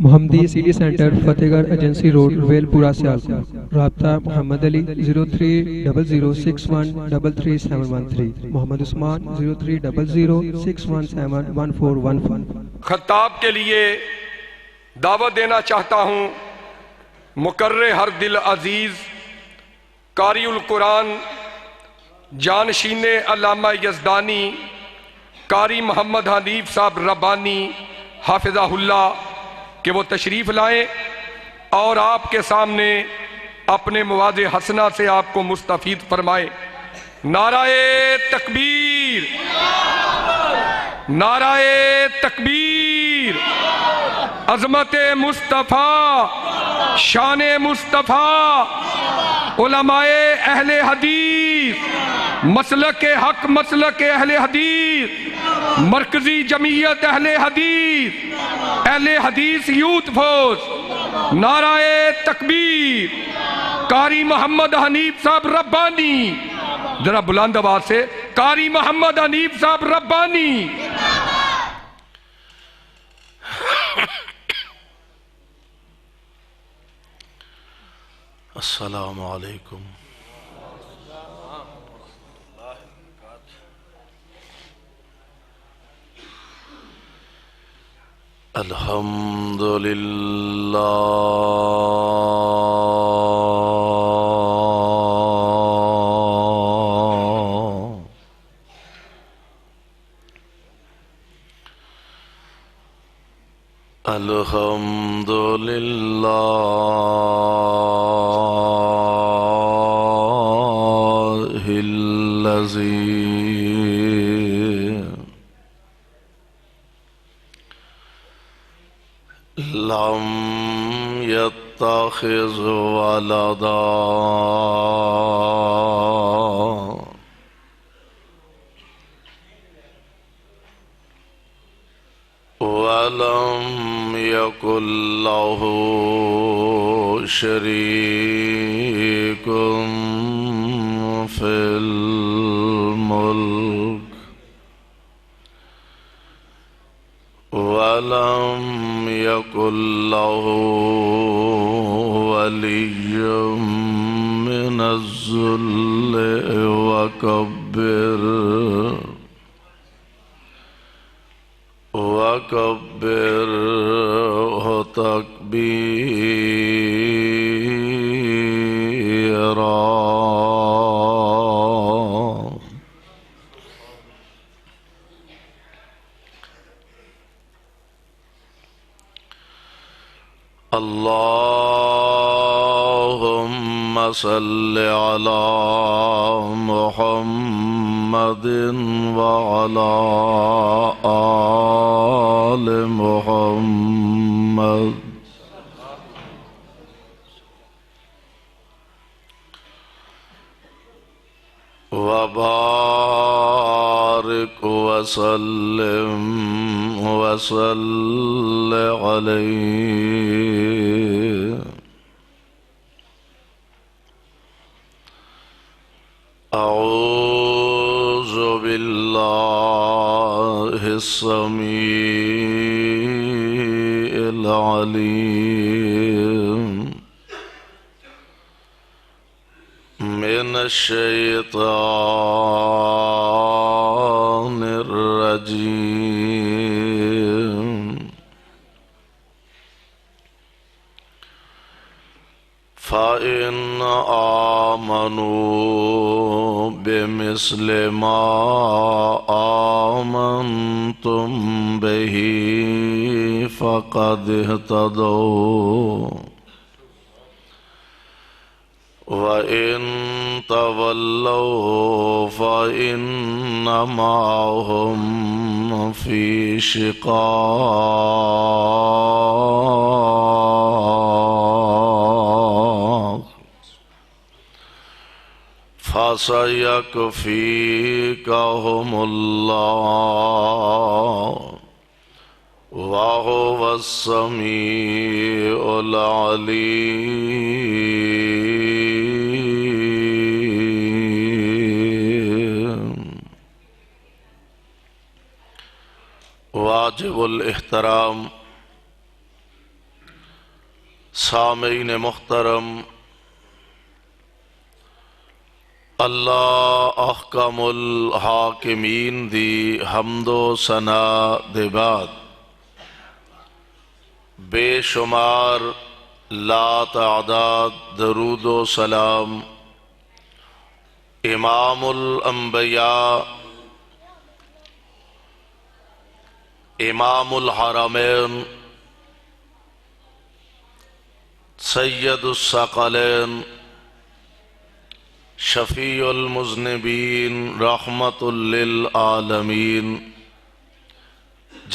محمدی C D centre فتح گڑھ agency road well پورہ سیالکوٹ۔ رابطہ محمد علی 030061337113، محمد عثمان 030061711415۔ خطاب کے لیے دعوت دینا چاہتا ہوں مقرر ہر دل عزیز قاری القرآن جانشین علامہ یزدانی قاری محمد حنیف صاحب ربانی حافظہ اللہ کہ وہ تشریف لائیں اور آپ کے سامنے اپنے مواضع حسنہ سے آپ کو مستفید فرمائیں۔ نعرہ تکبیر، نعرہ تکبیر، عظمت مصطفیٰ، شان مصطفیٰ، علماء اہل حدیث، مسلک حق مسلک اہل حدیث، مرکزی جمعیت اہل حدیث یوتھ فورس، نعرہ تکبیر، قاری محمد حنیف صاحب ربانی، ذرا بلند آواز سے قاری محمد حنیف صاحب ربانی۔ السلام علیکم۔ الحمد للہ الحمد للہ الذی لم يتخذ ولدا ولم يكن له شريك في الملك ولم يكن له ولي من الذل وكبره تكبيرا۔ اللهم صل على محمد وعلى آل محمد وبارك وسلم وصل عليه۔ أعوذ بالله السميع العليم من الشيطان الرجيم۔ فإن آمنوا بمثل ما آمنتم به فقد اهتدوا وإن تولوا فإنما هم في شقاق فسيكفيكهم الله وهو السميع العليم۔ واجب الاحترام سامعین محترم، اللہ احکم الحاکمین دی حمد و ثنا دے بعد بے شمار لا تعداد درود و سلام امام الانبیاء امام الحرمین سید الثقلین شفیع المذنبین رحمت للعالمین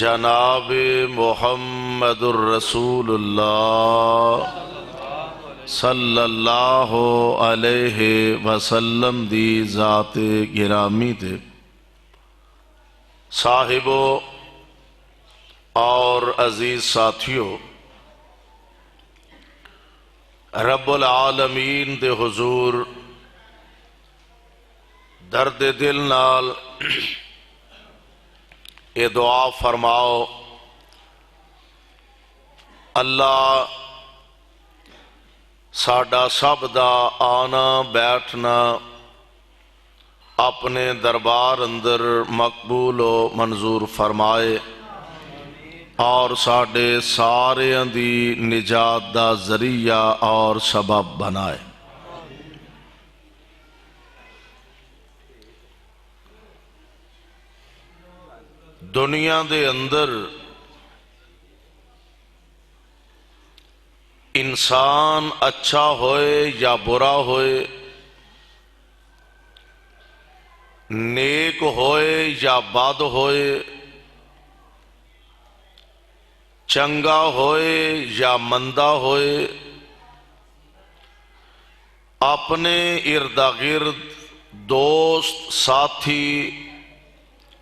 جناب محمد الرسول اللہ صلی اللہ علیہ وسلم دی ذات گرامی دے صاحبو اور عزیز ساتھیو، رب العالمین دے حضور درد دل نال اے دعا فرماؤ، اللہ ساڈا سب دا آنا بیٹھنا اپنے دربار اندر مقبول و منظور فرمائے اور ساڈے ساریاں دی نجات دا ذریعہ اور سبب بنائے۔ دنیا دے اندر انسان اچھا ہوئے یا برا ہوئے، نیک ہوئے یا بد ہوئے، چنگا ہوئے یا مندہ ہوئے، اپنے ارد گرد دوست ساتھی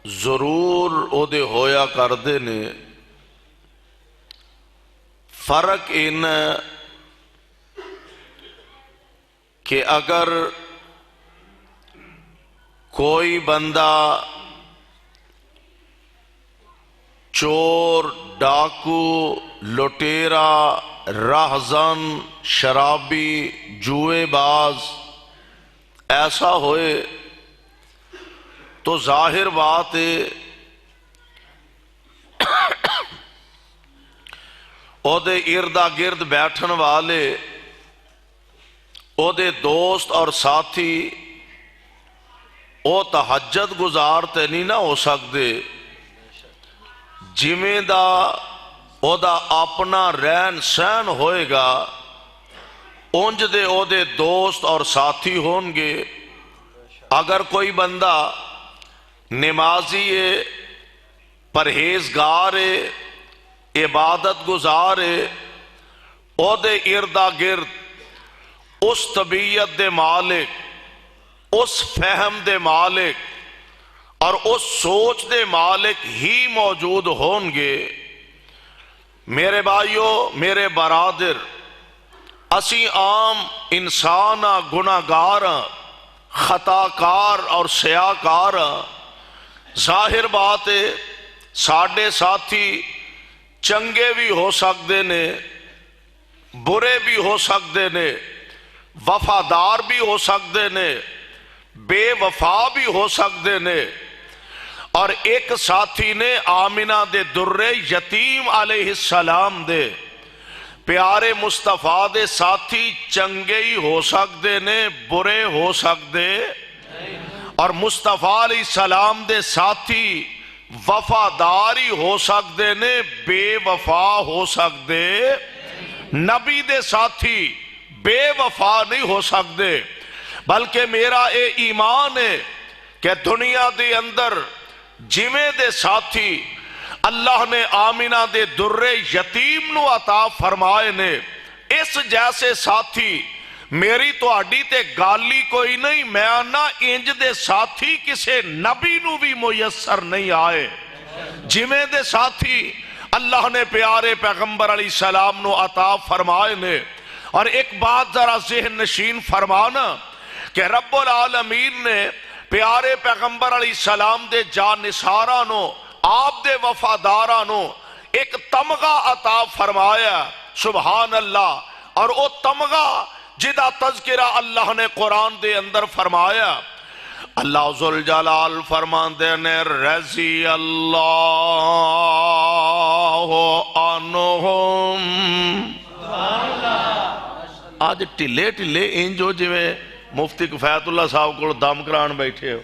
ضرور او دے ہویا کردے نے۔ فرق ان کہ اگر کوئی بندہ چور، ڈاکو، لٹیرا، راہزن، شرابی، جوئے باز ایسا ہوئے تو ظاہر بات ہے او دے اردا گرد بیٹھن والے او دے دوست اور ساتھی او تہجد گزار تے نہیں نہ ہو سکتے، جویں دا او دا اپنا رہن سہن ہوئے گا اونج دے او دے دوست اور ساتھی ہون گے۔ اگر کوئی بندہ نمازی ہے، پرہیزگار ہے، عبادت گزار ہے، او دے اردا گرد اس طبیعت دے مالک، اس فہم دے مالک اور اس سوچ دے مالک ہی موجود ہون گے۔ میرے بھائیو، میرے برادر، اسی عام انسان گناہگار خطاکار اور سیاکار، ظاہر بات ہے ساڈے ساتھی چنگے بھی ہو سکتے نے، برے بھی ہو سکتے نے، وفادار بھی ہو سکتے نے، بے وفا بھی ہو سکتے نے۔ اور ایک ساتھی نے آمنہ دے درے یتیم علیہ السلام دے پیارے مصطفیٰ دے ساتھی چنگے ہی ہو سکتے نے، برے ہو سکتے، اور مصطفیٰ علیہ السلام دے ساتھی وفاداری ہو سکتے نے، بے وفا ہو سکتے۔ نبی دے ساتھی بے وفا نہیں ہو سکتے، بلکہ میرا اے ایمان ہے کہ دنیا دے اندر جویں دے ساتھی اللہ نے آمنہ دے درے یتیم نو عطا فرمائے نے، اس جیسے ساتھی میری تو آڈی تے گالی کوئی نہیں، میں آنا انج دے ساتھی کسے نبی نو بھی میسر نہیں آئے۔ جویں دے ساتھی اللہ نے پیارے پیغمبر علیہ السلام نو عطا فرمائے نے۔ اور ایک بات ذرا ذہن نشین فرمانا کہ رب العالمین نے پیارے پیغمبر علیہ السلام دے جانثارانو، آپ دے وفادارانو ایک تمغہ عطا فرمایا۔ سبحان اللہ، اور او تمغہ جدا تذکرہ اللہ نے قرآن دے اندر فرمایا. اللہ ذوالجلال فرماندے نے رضی اللہ عنہم. آج ٹلے ٹلے انجو جویں مفتی کفایت اللہ صاحب کو دم کران بیٹھے ہو.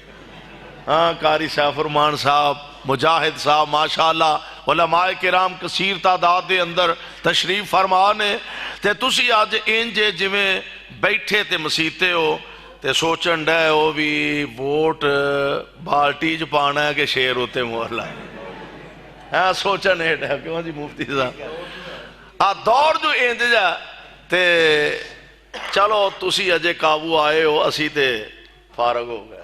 ہاں قاری سیف الرحمان صاحب، مجاہد صاحب، ماشاءاللہ علماء کرام کثیر تعداد دے اندر تشریف فرمانے تے تسی آج انجے جویں بیٹھے تے مسیتے ہو تے سوچن ڈے ہو بھی ووٹ بالٹی جو پانا ہے کہ شیر ہوتے مہر لائے. ہاں سوچن ہے ڈے کیوں جی مفتی صاحب دور جو انج جا تے چلو تسی اجے قابو آئے ہو اسی تے فارغ ہو گئے.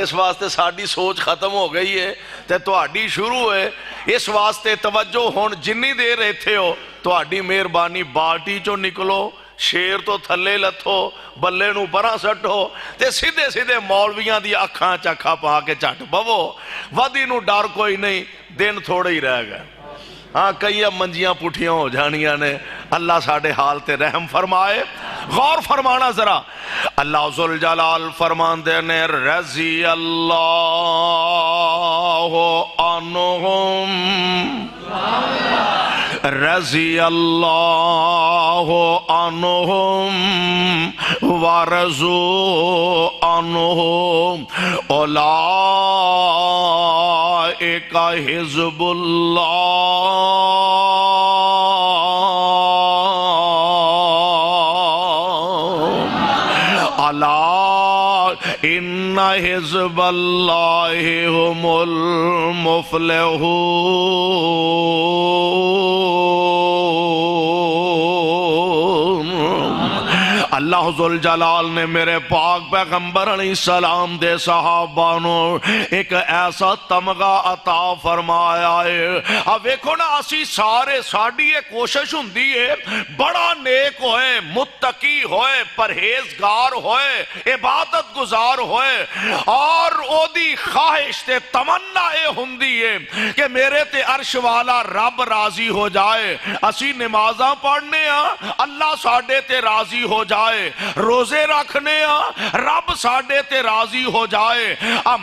اس واسطے ساڑی سوچ ختم ہو گئی ہے تے تہاڈی شروع ہے. اس واسطے توجہ ہون جنی دیر رہتے ہو تہاڈی مہربانی بالٹی چو نکلو، شیر تو تھلے لتھو، بلے نو پرا سٹو تے سیدھے سیدھے مولویاں دی اکھاں چکھا پا کے چٹ بوو. ودی نو ڈر کوئی نہیں، دن تھوڑے ہی رہ گئے. ہاں کئی اب منجیاں پٹھیاں ہو جانیاں نے. اللہ ساڑھے حال تے رحم فرمائے. غور فرمانا ذرا. اللہ ذوالجلال فرماندے نے رضی اللہ عنہم رضی اللہ عنہم ورضوا عنہم اولئک حزب اللہ الا ان حزب اللہ هم المفلحون. اللہ ذوالجلال نے میرے پاک پیغمبر علیہ السلام دے صحابانوں ایک ایسا تمغہ عطا فرمایا ہے. اب ویکھو نا اسی سارے ساڑی ایک کوشش ہوندی ہے بڑا نیک ہوئے، متقی ہوئے، پرہیزگار ہوئے، عبادت گزار ہوئے اور او دی خواہش تے تمنا اے ہوندی ہے کہ میرے تے عرش والا رب راضی ہو جائے. اسی نمازاں پڑھنے ہاں اللہ ساڑے تے راضی ہو جائے، روزے رکھنے ہاں رب ساڑے تے راضی ہو جائے،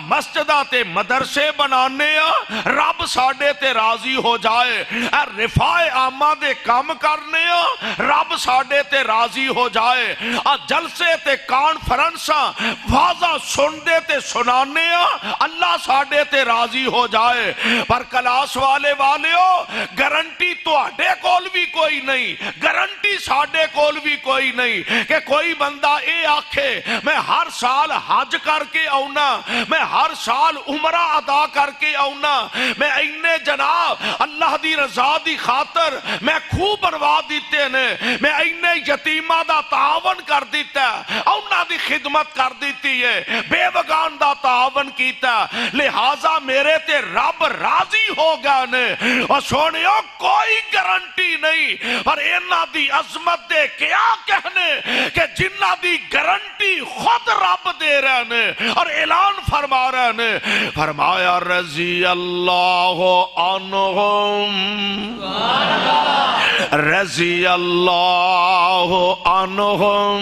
مسجدہ تے مدرسے بنانے ہاں رب ساڑے تے راضی ہو جائے، رفاع عامہ دے کام کرنے ہاں رب ساڑے تے راضی ہو جائے، جلسے تے کانفرنساں واضح سن دے تے سنانے ہاں اللہ ساڑے تے راضی ہو جائے. پر کلاس والے ہو گارنٹی تو آڈے کول بھی کوئی نہیں، گارنٹی ساڑے کول بھی کوئی نہیں کہ کوئی بندہ اے آکھے میں ہر سال حج کر کے آؤنا، میں ہر سال عمرہ ادا کر کے آؤنا، میں اینے جناب اللہ دی رضا دی خاطر میں خوب بنوا دیتے نے، میں اینے یتیمہ دا تعاون کر دیتا ہے، اونا دی خدمت کر دیتی ہے، بے وگان دا تعاون کیتا ہے، لہٰذا میرے تے رب راضی ہو گیا نے. اور سونیو کوئی گارنٹی نہیں، پر اینا دی عظمت دے کیا کہنے کہ جنہ دی گارنٹی خود رب دے رہے نے اور اعلان فرما رہے نے. فرمایا رضی اللہ عنہم رضی اللہ عنہم.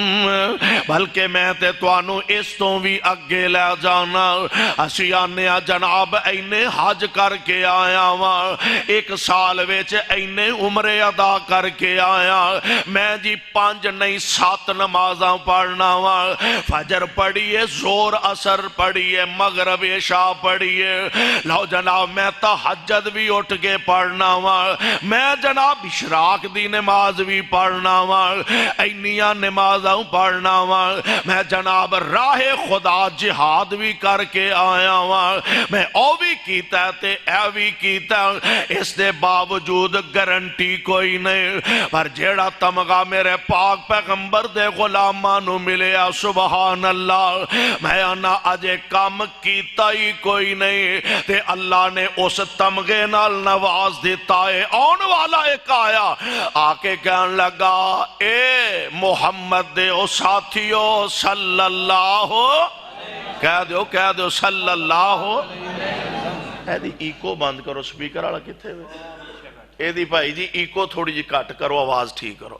بلکہ میں تے توانو اس تو بھی اگے لے جانا. اسی آنے جناب اینے حج کر کے آیا وہاں، ایک سال ویچ اینے عمرے ادا کر کے آیا، میں جی 5 نہیں 7 نمازاں پڑھنا وہاں، فجر پڑھیے، زور عصر پڑھیے، مغرب عشاء پڑھیے، لو جناب میں تہجد بھی اٹھ کے پڑھنا وہاں، میں جناب اشراق دی نماز بھی پڑھنا وہاں، اینیاں نمازاں پڑھنا وہاں، میں جناب راہ خدا جہاد بھی کر کے آیا وہاں، میں او بھی کیتا تے اے بھی کیتا. اس دے باوجود گارنٹی کوئی نہیں، پر جیڑا تمغہ میرے پاک پیغمبر دے غلامانو ملیا سبحان اللہ، میں آنا اجے کام کیتا ہی کوئی نہیں تے اللہ نے اس تمغے نال نواز دیتا ہے. آن والا ایک آیا آکے کہن لگا اے محمد دے او ساتھیو صلی اللہ کہہ دیو صلی اللہ. ایدی ایکو بند کرو، سپیکر آڑا کتے ہوئے ਇਹਦੀ ਭਾਈ ਜੀ ਈਕੋ ਥੋੜੀ ਜਿਹੀ ਘੱਟ ਕਰੋ, ਆਵਾਜ਼ ਠੀਕ ਕਰੋ।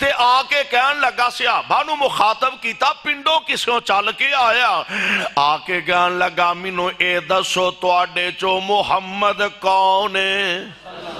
ਤੇ ਆ ਕੇ ਕਹਿਣ ਲੱਗਾ, ਸਹਾਬਾ ਨੂੰ ਮੁਖਾਤਬ ਕੀਤਾ, ਪਿੰਡੋਂ ਕਿਸੋਂ ਚੱਲ ਕੇ ਆਇਆ? ਆ ਕੇ ਕਹਿਣ ਲੱਗਾ, ਮੈਨੂੰ ਇਹ ਦੱਸੋ ਤੁਹਾਡੇ ਚੋਂ ਮੁਹੰਮਦ ਕੌਣ ਹੈ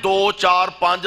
2 4 5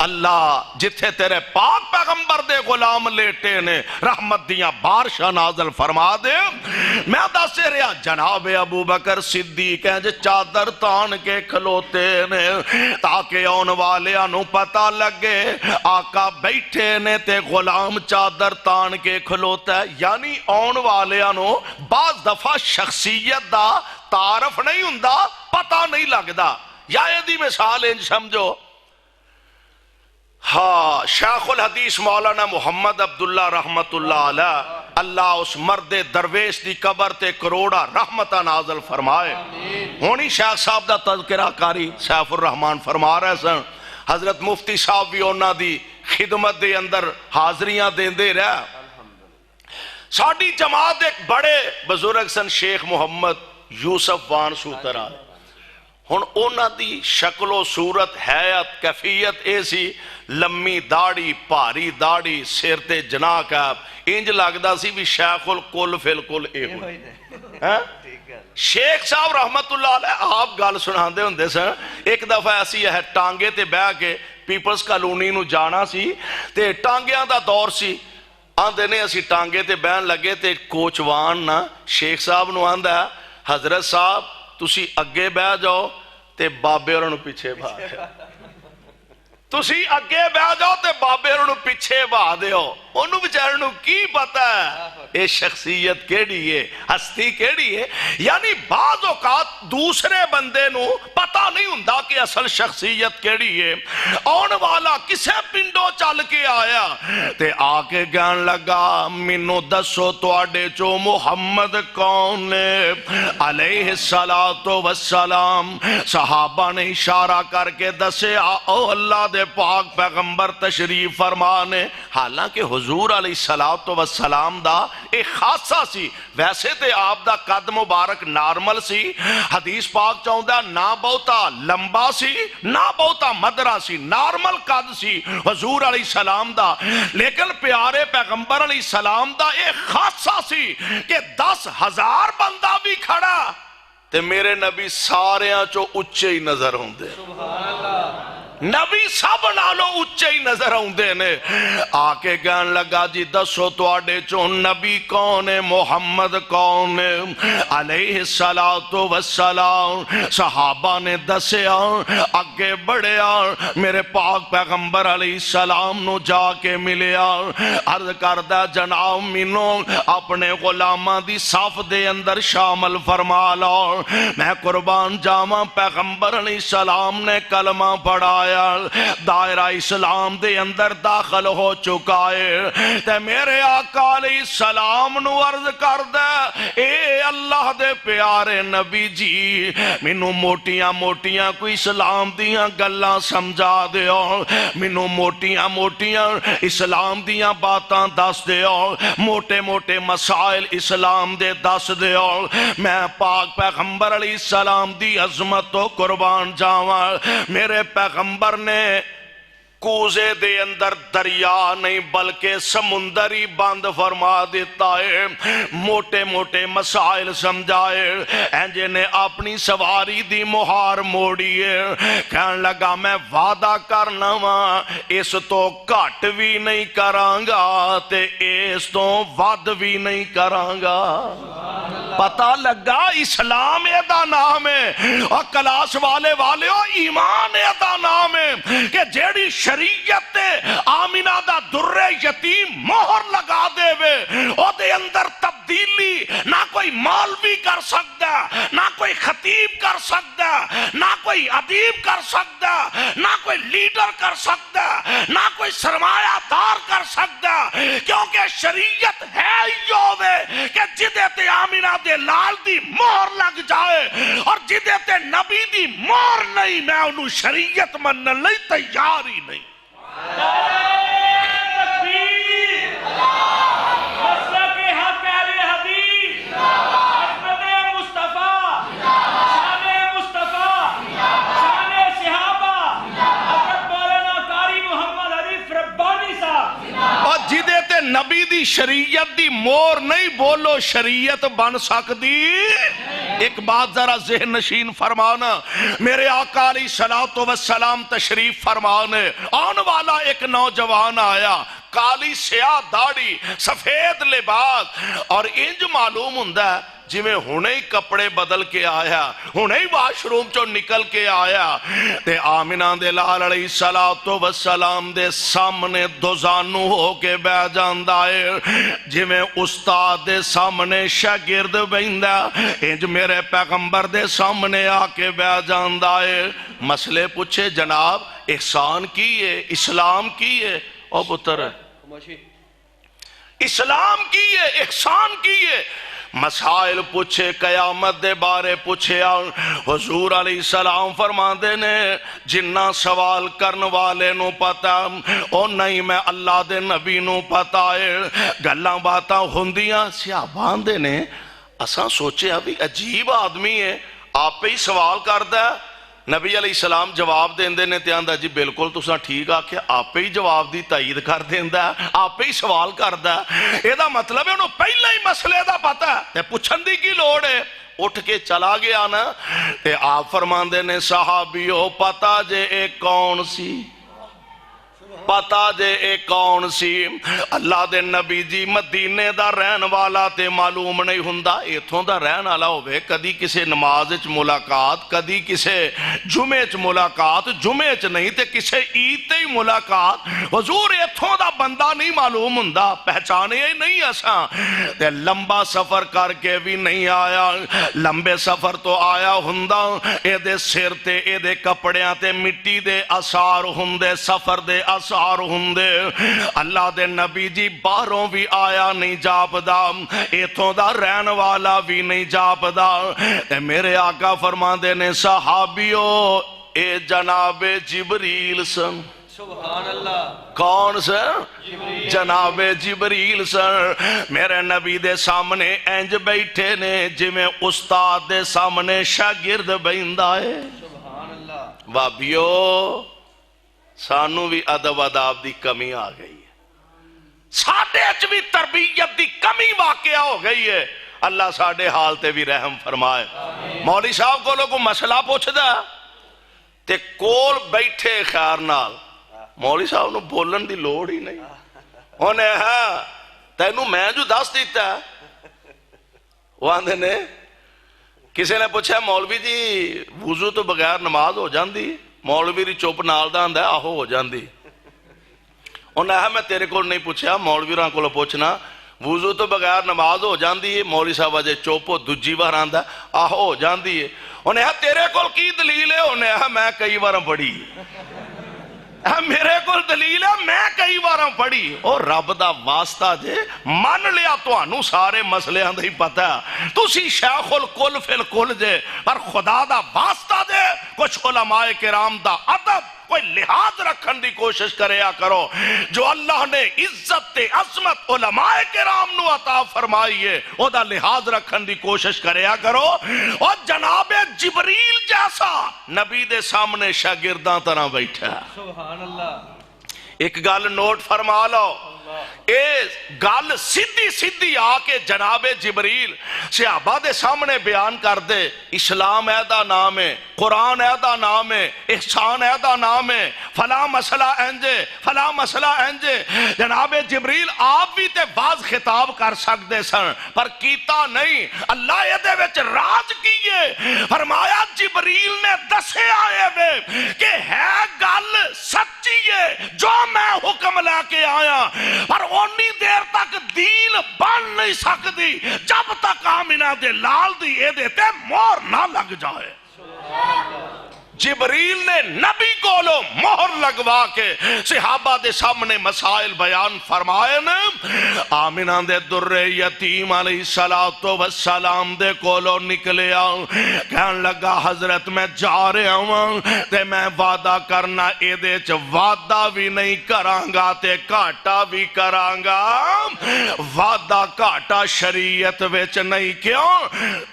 اللہ جتھے تیرے پاک پیغمبر دے غلام لیٹے نے رحمت دیاں بارشاں نازل فرما دے. میں دس رہا جناب ابو بکر صدیق ہیں چادر تان کے کھلوتے نے تاکہ آن والیاں نو پتہ لگے آقا بیٹھے نے تے غلام چادر تان کے کھلوتا ہے. یعنی آن والیاں نو بعض دفعہ شخصیت دا تعارف نہیں ہوندا پتہ نہیں لگدا. یا یہ دی مثال انج سمجھو ہاں شیخ الحدیث مولانا محمد عبداللہ رحمت اللہ علیہ اللہ اس مرد درویش دی قبر تے کروڑا رحمتہ نازل فرمائے. ہونی شیخ صاحب دا تذکرہ کاری سیف الرحمن فرما رہے سن. حضرت مفتی صاحب بھی انہاں دی خدمت دے اندر حاضریاں دیندے رہے. ساڑی جماعت ایک بڑے بزرگ سن شیخ محمد یوسف وان سوترا. ہن اونا دی شکل و صورت حیات کیفیت ایسی لمی داڑی پاری داڑی سر تے جناح کا انج لگدا سی بھی شیخ الکل فی الکل اے ہوئے. شیخ صاحب رحمت اللہ علیہ آپ گال سنان دے ہوندے سن. ایک دفعہ ایسی ہے ٹانگے تے بہ کے پیپلز کالونی نو جانا سی تے ٹانگیاں دا دور سی. آندے نے اسی ٹانگے تے بہن لگے تے کوچوان نا شیخ صاحب نو آندہ حضرت صاحب تسی اگے بہ جاؤ تے بابے اور انہوں پیچھے بھا دے. تسی اگے بہ جاؤ تے بابے اور انہوں پیچھے بھا دے ہو. انہوں بچار انہوں کی پتا ہے اے شخصیت کیڑی ہے ہستی کیڑی ہے. یعنی بعض اوقات دوسرے بندے نو پتا نہیں ہوندا کہ اصل شخصیت کیڑی ہے. آن والا کسے پنڈو چل کے آیا تے آکے گان لگا منو دسو تواڈے چو محمد کون ہے علیہ السلام. صحابہ نے اشارہ کر کے دسے او اللہ دے پاک پیغمبر تشریف فرمانے. حالانکہ حضور علیہ السلام دا ایک خاصہ سی. ویسے تے آپ دا قد مبارک نارمل سی. حدیث پاک چاہندہ نہ بہتا لمبا سی نہ بہتا مدرہ سی نارمل قد سی حضور علیہ السلام دا. لیکن پیارے پیغمبر علیہ السلام دا ایک خاصہ سی کہ 10,000 بندہ بھی کھڑا تے میرے نبی ساریاں چو اچھے ہی نظر ہوندے. نبی سب نالو اچھے ہی نظر ہوندے نے. آکے گان لگا جی دسو تواڈے چو نبی کون ہے محمد کون ہے علیہ السلام. صحابہ نے دسیا اگے بڑھیا میرے پاک پیغمبر علیہ السلام نو جا کے ملیا. عرض کردہ جناب مینو اپنے غلامہ دی صف دے اندر شامل فرما لو. میں قربان جاواں پیغمبر علیہ السلام نے کلمہ پڑھایا دائرہ اسلام دے اندر داخل ہو چکا ہے. تے میرے آقا علیہ السلام نو عرض کر دے اے اللہ دے پیارے نبی جی مینوں موٹیاں موٹیاں کوئی اسلام دیاں گلاں سمجھا دیو. مینوں موٹیاں موٹیاں اسلام دیاں باتاں دس دیو. موٹے موٹے مسائل اسلام دے دس دیو. میں پاک پیغمبر علیہ السلام دی عظمت و قربان جاواں. میرے پیغمبر نے کوزے دے اندر دریا نہیں بلکہ سمندری بند فرما دیتا ہے. موٹے موٹے مسائل سمجھائے. اینجے نے اپنی سواری دی مہار موڑی ہے. کہن لگا میں وعدہ کرنا وا اس تو گھٹ بھی نہیں کرانگا تے اس تو ود بھی نہیں کرانگا. پتہ لگا اسلام ایدہ نام ہے اور کلاس والے ایمان ایدہ نام ہے کہ جیڑی شریعت آمینہ دا در یتیم مہر لگا دے وے او دے اندر تبدیلی نہ کوئی مولوی کر سکتا نہ کوئی خطیب کر سکتا نہ کوئی ادیب کر سکتا نہ کوئی لیڈر کر سکتا نہ کوئی سرمایہ دار کر سکتا. کیونکہ شریعت ہے یووے کہ جدے تے آمینہ دے لال دی مہر لگ جائے اور جدے تے نبی دی مہر نہیں میں انہوں شریعت منن لئی تیار ہی نہیں. نبی دی شریعت دی مور نہیں بولو شریعت بن سکتی ایک بات ذرا ذہن نشین فرمانا، میرے آقا علیہ الصلوۃ والسلام تشریف فرمانے، آن والا ایک نوجوان آیا، کالی سیاہ داڑھی، سفید لباس، اور انج معلوم ہوندا ہے جی میں ہونے ہی کپڑے بدل کے آیا، ہونے ہی واش روم چو نکل کے آیا، تے آمنہ دے لال علیہ الصلوۃ والسلام دے سامنے دوزانو ہو کے بہ جاندا ہے، جی میں استاد دے سامنے شاگرد بہندا، انج میرے پیغمبر دے سامنے آ کے بہ جاندا ہے، مسئلے پوچھے جناب احسان کی ہے، اسلام کی ہے، او پتر اسلام کی ہے، احسان کی ہے، مسائل پوچھے، قیامت دے بارے پوچھے، حضور علیہ السلام فرماندے نے جنہ سوال کرن والے نو پتا او نہیں میں اللہ دے نبی نو پتا ہے، گلاں باتاں ہوندیاں صحابہ دے نے اساں سوچے ابھی عجیب آدمی ہے، آپ پہ ہی سوال کردا ہے، نبی علیہ السلام جواب دیندے نے تے آندا جی بالکل تساں ٹھیک آکھیا، آپ پہ ہی جواب دی تائید کر دیندا ہے، آپ پہ ہی سوال کردا ہے، اے دا مطلب ہے انہوں پہلے ہی مسئلے دا پتہ ہے تے پوچھن دی کی لوڑ ہے، اٹھ کے چلا گیا نا، تے آپ فرماندے نے صحابیو پتہ جے ایک کون سی، پتا جے اے کون سی، اللہ دے نبی جی مدینے دا رہن والا تے معلوم نہیں ہوندا، ایتھوں دا رہن والا ہوئے کدی کسے نماز وچ ملاقات، کدی کسے جمعے وچ ملاقات، جمعے وچ نہیں تے کسے عید تے ہی ملاقات، حضور ایتھوں دا بندہ نہیں معلوم ہوندا، پہچانے ہی نہیں اساں، تے لمبا سفر کر کے بھی نہیں آیا، لمبے سفر تو آیا ہوندا، اے دے سر تے اے دے کپڑیاں تے مٹی دے اثار ہوندے، سفر دے اثار ہوندے، اللہ دے نبی جی باہروں بھی آیا نہیں جاپدا، ایتھوں دا رہن والا بھی نہیں جاپدا، تے میرے آقا فرماندے نے صحابیو اے جناب جبریل سن، سبحان اللہ، کون سر؟ جناب جبریل سر، میرے نبی دے سامنے انج بیٹھے نے جی میں استاد دے سامنے شاگرد بیندہ ہے، سبحان اللہ، بابیو سانو بھی ادب اداب دی کمی آ گئی ہے، ساڈے اچ بھی تربیت دی کمی واقعہ ہو گئی ہے، اللہ ساڈے حال تے بھی رحم فرمائے۔ مولوی صاحب کو لوگوں مسئلہ پوچھ دا تے کول بیٹھے خیر نال، مولوی صاحب نو بولن دی لوڑ ہی نہیں، انہیں ہاں تینوں میں جو دس دیتا ہے، وہ آندھے نے کسی نے پوچھا مولوی جی وضو تو بغیر نماز ہو جاندی، مولوی دی چپ نال دا آندا ہے آہو ہو جاندی، انہیں کہا میں تیرے کو نہیں پوچھا، مولوی راں کو پوچھنا وضو تو بغیر نماز ہو جاندی ہے، مولوی صاحب اجے چوپو دوجی بار آندا آہو ہو جاندی ہے، انہیں کہا تیرے کو کی دلیل ہے، انہیں کہا میں کئی بار پڑھی، میرے کو دلیل ہے میں کئی بار پڑھی، اور رب دا واسطہ جے مان لیا تو انو سارے مسئلے آندھ ہی پتہ ہے، تو سی شیخ الکل فی الکل جے، پر خدا دا واسطہ جے کچھ علماء کرام دا ادب کوئی لحاظ رکھن دی کوشش کریا کرو، جو اللہ نے عزت عظمت علماء کرام نو عطا فرمائیے او دا لحاظ رکھن دی کوشش کریا کرو، اور جناب جبریل جیسا نبی دے سامنے شاگرداں طرح بیٹھا ہے، سبحان اللہ، ایک گل نوٹ فرما لو، اے گل سیدھی سیدھی آ کے جناب جبریل صحابہ دے سامنے بیان کر دے، اسلام ایدہ نام ہے، قرآن ایدہ نام ہے، احسان ایدہ نام ہے، فلاں مسئلہ انجے فلاں مسئلہ انجے، جناب جبریل آپ بھی تے بعض خطاب کر سکتے سن پر کیتا نہیں، اللہ یہ دے وچ راج کیے، فرمایا جبریل نے دسے آئے وے کہ ہے گل سچی ہے جو میں حکم لے کے آیا، پر اونی دیر تک دین بن نہیں سکتی جب تک آمنہ دے لال دی اے دیتے مور نہ لگ جائے، جبریل نے نبی کو لو مہر لگوا کے صحابہ دے سامنے مسائل بیان فرمائے نا، آمنہ دے در یتیم علیہ السلام دے کولو نکلے آؤں، کہن لگا حضرت میں جا رہا ہوں تے میں وعدہ کرنا اے دے چ وعدہ بھی نہیں کرانگا تے کاٹا بھی کرانگا، وعدہ کاٹا شریعت ویچ نہیں، کیوں؟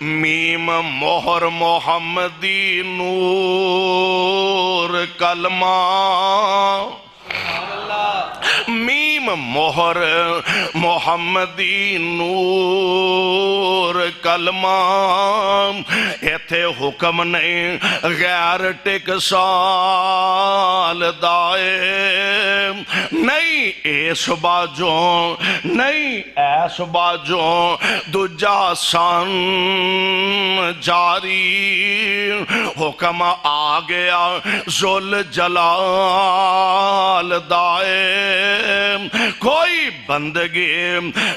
میم مہر محمدی نور کلمہ، میم مہر محمدی نور کلمہ ایتھے حکم نہیں غیر ٹکسال دائے نہیں ایس باجوں نہیں ایس باجوں دجا سن جاری حکم آ گیا ذل جلال دائے کوئی بندگی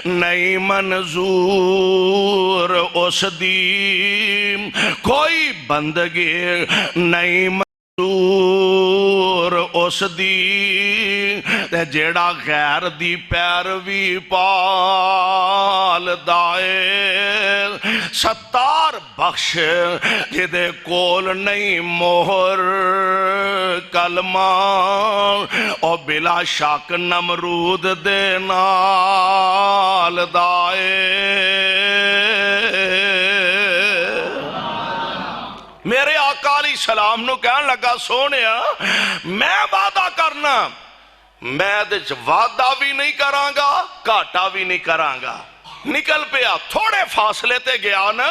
نہیں منظور اس دی کوئی بندگی نہیں منظور اس دی تے جیڑا غیر دی پیروی پال دائے ستار بخش جدے کول نہیں مہر کلمہ او بلا شک نمرود دے نال دائے میرے آقا علیہ السلام نو کہن لگا سونیا میں وعدہ کرنا میں دے وعدہ بھی نہیں کرانگا کاٹا بھی نہیں کرانگا نکل پیا تھوڑے فاصلے تے گیا نا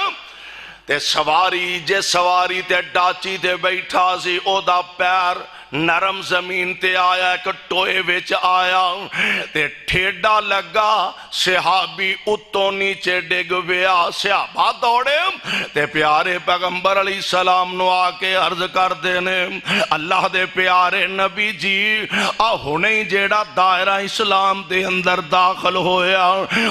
تے سواری جے سواری تے ڈاچی تے بیٹھا سی او دا پیر نرم زمین تے آیا ایک ٹوئے وچ آیا تے ٹھیڈا لگا صحابی اتوں نیچے ڈگ ویا صحابہ دوڑے تے پیارے پیغمبر علیہ السلام نو آکے عرض کر دینے اللہ دے پیارے نبی جی ہونے جیڑا دائرہ اسلام دے اندر داخل ہویا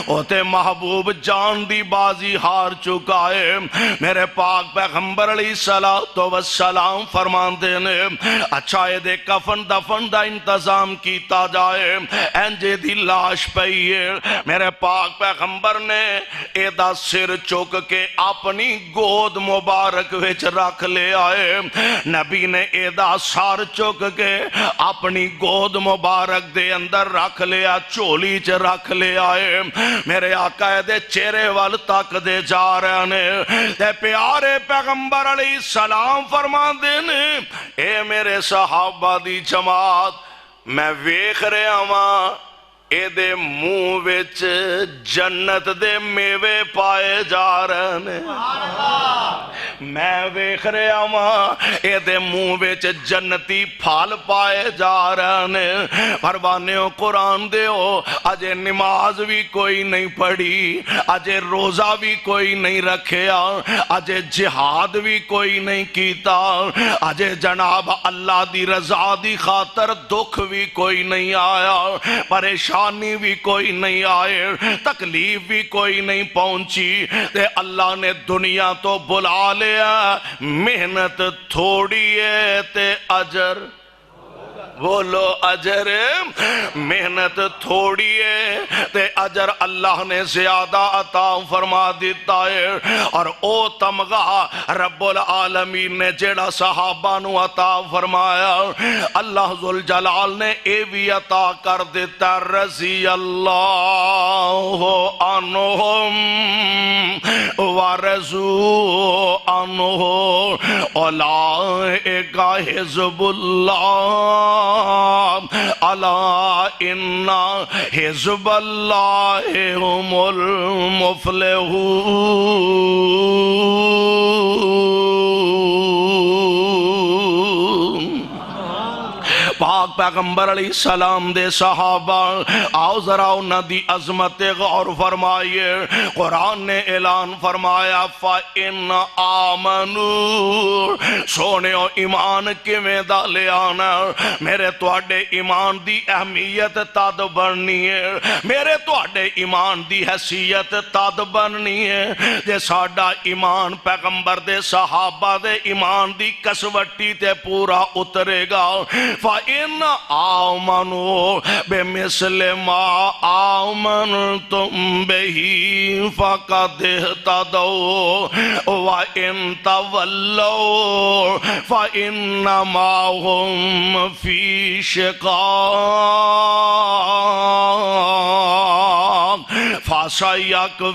ہوتے محبوب جان دی بازی ہار چکا ہے میرے پاک پیغمبر علیہ السلام فرمان دینے اچھا دے کفن دفن دا انتظام کیتا جائے انجے دی لاش پئیے میرے پاک پیغمبر نے ایدہ سر چک کے اپنی گود مبارک وچ رکھ لے آئے نبی نے ایدہ سار چک کے اپنی گود مبارک دے اندر رکھ لیا چولی چ رکھ لے آئے میرے آقا دے چہرے وال تک دے جا رہے نے تے پیارے پیغمبر علیہ السلام فرمان دینے اے میرے صحابہ دی جماعت میں ویکھ رہا ہاں اے دے منہ وچ جنت دے میوے پائے جا رہے ہیں میں ویکھ رہا ہاں اے دے منہ وچ جنتی پھال پائے جا رہے ہیں پروانیوں قرآن دیو اجے نماز بھی کوئی نہیں پڑھی اجے روزہ بھی کوئی نہیں رکھیا اجے جہاد بھی کوئی نہیں کیتا اجے جناب اللہ دی رضا دی خاطر دکھ بھی کوئی نہیں آیا پریشانی بھی کوئی نہیں آئے تکلیف بھی کوئی نہیں پہنچی تے اللہ نے دنیا تو بلا لیا محنت تھوڑی ہے تے اجر بولو اجر محنت تھوڑی ہے تے اجر اللہ نے زیادہ عطا فرما دیتا ہے اور او تمغہ رب العالمین نے جیڑا صحابہ نو عطا فرمایا اللہ ذوالجلال نے اے بھی عطا کر دیتا رضی اللہ عنہم ورضوا عنہ اولئک حزب اللہ الا ان حزب اللہ هم المفلحون پاک پیغمبر علیہ السلام دے صحابہ آؤ ذرا انہاں دی عظمت غور فرمائیے قرآن نے اعلان فرمایا فَإِنَّ آمَنُوا سونےو ایمان کیویں دا لے آنا میرے تواڈے ایمان دی اہمیت تد بننی ہے میرے تواڈے ایمان دی حیثیت تد بننی ہے جے ساڈا ایمان پیغمبر دے صحابہ دے ایمان دی کسوٹی تے پورا اترے گا فَإِنَّ آمَنُوا بِمِثْلِ مَا آمَنْتُمْ بِهِ فَقَدْ اهْتَدَوْا وَإِنْ تَوَلَّوْا فَإِنَّمَا هُمْ فِي شِقَاقٍ فَسَيَكْفِيكَهُمُ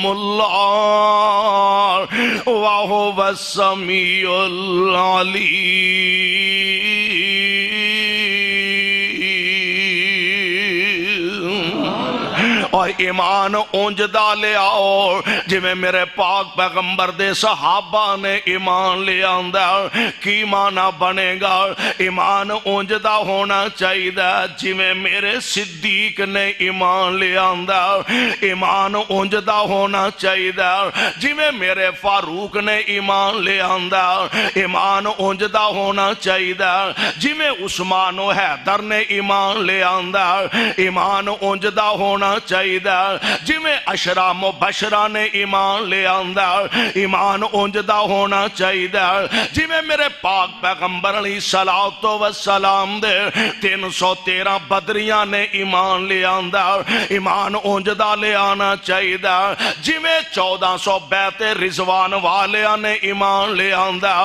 اللَّهُ وَهُوَ السَّمِيعُ الْعَلِيمُ اور ایمان اونج دا لے آؤ جی میں میرے پاک پیغمبر دے صحابہ نے ایمان لے آندا کی معنی بنے گا ایمان اونج دا ہونا چاہیے جی میں میرے صدیق نے ایمان لے آندا ایمان اونج دا ہونا چاہیے جی میں میرے فاروق نے ایمان لے آندا ایمان اونج دا ہونا چاہیے جی میں عثمان و حیدر نے ایمان لے آندا ایمان اونج دا ہونا چاہیے جی میں عشرہ مبشرہ نے ایمان لے آندا ایمان اونج دا ہونا چاہیے جی میں میرے پاک پیغمبر علیہ الصلوۃ والسلام دے 313 بدریاں نے ایمان لے آندا ایمان اونج دا لے آنا چاہیے جی میں 1400 بیت رضوان والیاں نے ایمان لے آندا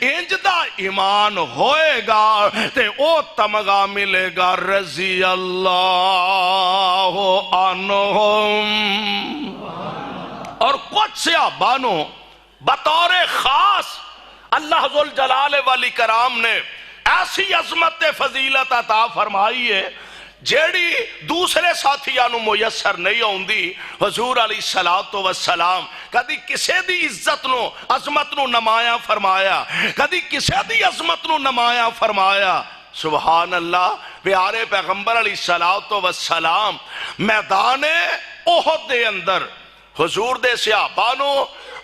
انج دا ایمان ہوئے گا تے او تمغہ ملے گا رضی اللہ عنہم اور کچھ صحابانوں بطور خاص اللہ ذوالجلال والاکرام نے ایسی عظمت فضیلت عطا فرمائی ہے جیڑی دوسرے ساتھیاں نو میسر نہیں ہوندی حضور علیہ الصلوۃ والسلام کدی کسے دی عزت نو عظمت نو نمایاں فرمایا کدی کسے دی عظمت نو نمایاں فرمایا سبحان اللہ پیارے پیغمبر علیہ الصلوۃ والسلام میدان احد دے اندر حضور دے صحابہ نو